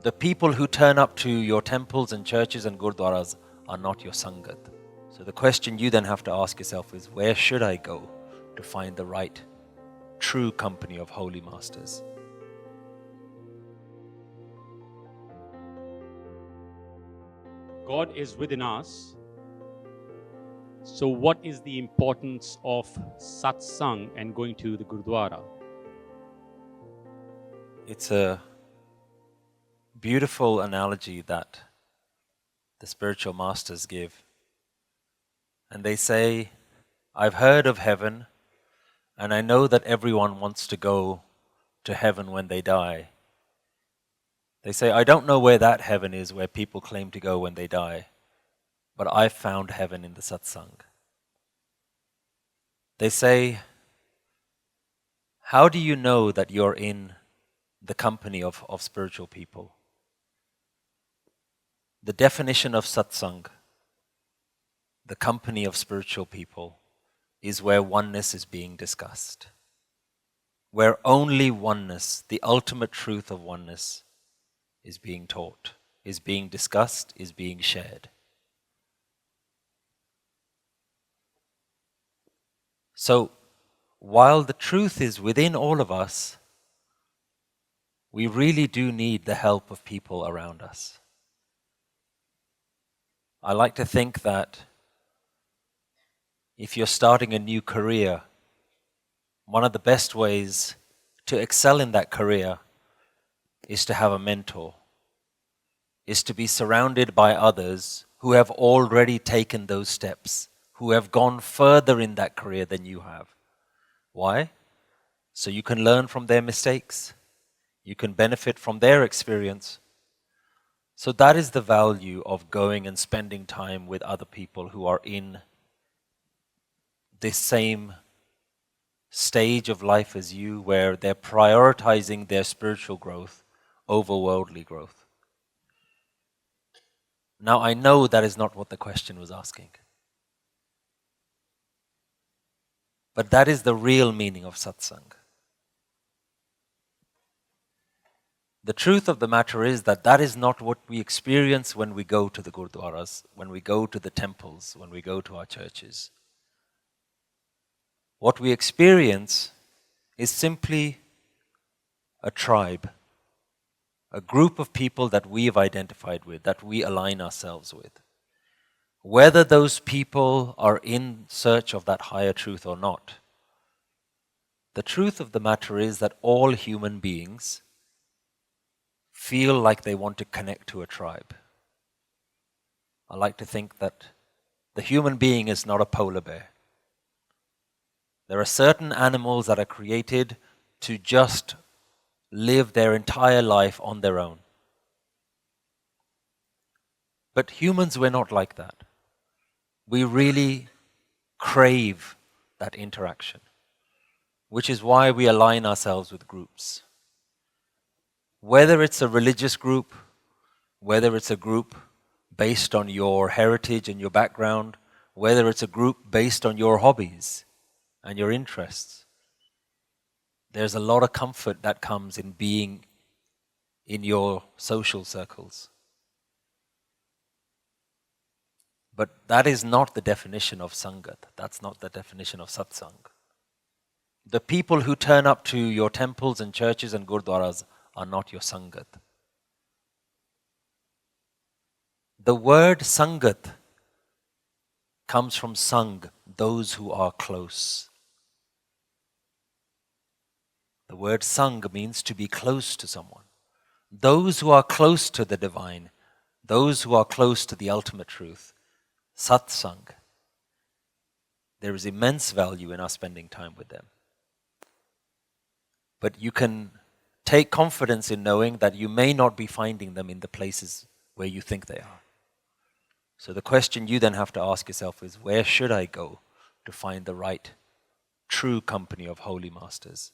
The people who turn up to your temples and churches and Gurdwaras are not your Sangat. So the question you then have to ask yourself is, where should I go to find the right, true company of holy masters? God is within us. So what is the importance of satsang and going to the Gurdwara? It's a beautiful analogy that the spiritual masters give. And they say, I've heard of heaven, and I know that everyone wants to go to heaven when they die. They say, I don't know where that heaven is where people claim to go when they die, but I've found heaven in the satsang. They say, how do you know that you're in the company of spiritual people? The definition of satsang, the company of spiritual people, is where oneness is being discussed. Where only oneness, the ultimate truth of oneness, is being taught, is being discussed, is being shared. So, while the truth is within all of us, we really do need the help of people around us. I like to think that if you're starting a new career, one of the best ways to excel in that career is to have a mentor, is to be surrounded by others who have already taken those steps, who have gone further in that career than you have. Why? So you can learn from their mistakes, you can benefit from their experience. So that is the value of going and spending time with other people who are in this same stage of life as you, where they're prioritizing their spiritual growth over worldly growth. Now, I know that is not what the question was asking. But that is the real meaning of satsang. The truth of the matter is that that is not what we experience when we go to the Gurdwaras, when we go to the temples, when we go to our churches. What we experience is simply a tribe, a group of people that we have identified with, that we align ourselves with. Whether those people are in search of that higher truth or not, the truth of the matter is that all human beings feel like they want to connect to a tribe. I like to think that the human being is not a polar bear. There are certain animals that are created to just live their entire life on their own. But humans, we're not like that. We really crave that interaction, which is why we align ourselves with groups. Whether it's a religious group, whether it's a group based on your heritage and your background, whether it's a group based on your hobbies and your interests, there's a lot of comfort that comes in being in your social circles. But that is not the definition of Sangat. That's not the definition of satsang. The people who turn up to your temples and churches and Gurdwaras are not your Sangat. The word Sangat comes from Sang, those who are close. The word Sang means to be close to someone. Those who are close to the divine, those who are close to the ultimate truth, satsang. There is immense value in us spending time with them. But you can take confidence in knowing that you may not be finding them in the places where you think they are. So the question you then have to ask yourself is, where should I go to find the right, true company of holy masters?